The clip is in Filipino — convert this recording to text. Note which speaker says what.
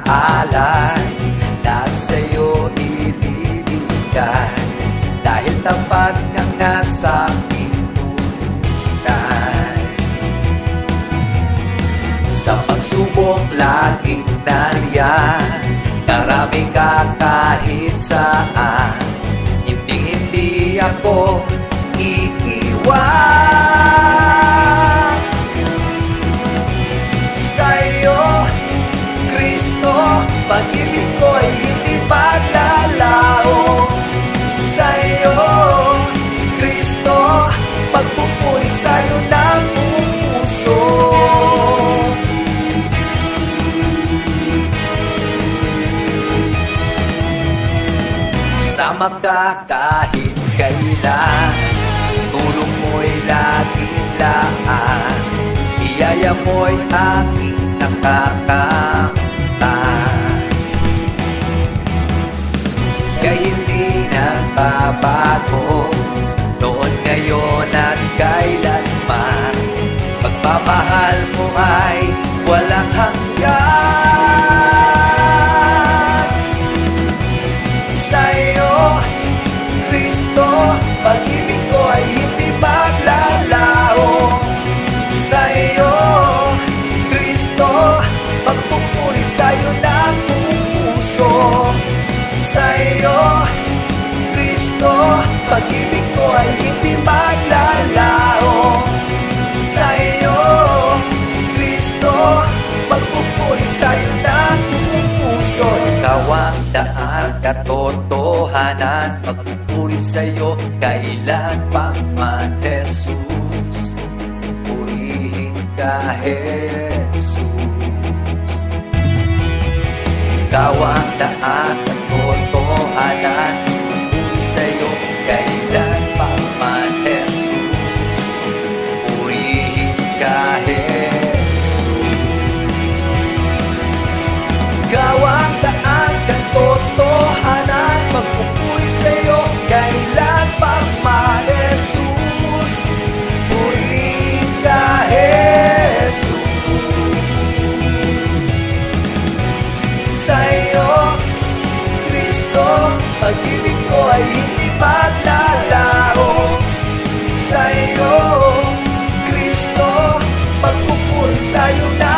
Speaker 1: alay, lahat sa'yo ibibigay, dahil tapat ka nga sa aking tunay. Sa pagsubok laging nariyan, karami ka kahit saan, hindi ako iiwan. Sa'yo, Kristo, pag-ibig ko'y hindi maglalaho. Sa'yo, Kristo, pagpupuri sa'yo ng buong puso. Sama ka kahit kailan, tulong mo'y laging laan, biyaya mo'y aking nakakamtan. Kaya hindi nagbabago, noon, ngayon at kailanman, pagmamahal mo ay walang hanggan. Sa'yo, Kristo, pag-ibig ko ay hindi maglalaho. Sa'yo, Kristo, pagpupuri sa'yo ng buong puso. Sa'yo, Kristo, pag-ibig ko ay hindi maglalaho. Sa'yo, Kristo, pagpupuri sa'yo ng buong puso. Ikaw ang daan, katotohanan, pagpupuri sa'yo kailan pa man, Jesus. Purihin ka, Jesus. Ikaw ang daan, katotohanan, pagpupuri sa'yo kailan pa man, Jesus. Purihin ka, Jesus. Ikaw ang daan, katotohanan, pagpupuri sa'yo kailan pa man, Jesus. Purihin ka, Jesus. Sa'yo, Kristo, pag-ibig ko ay hindi maglalaho. Sa'yo, Kristo, pagpupuri sa'yo na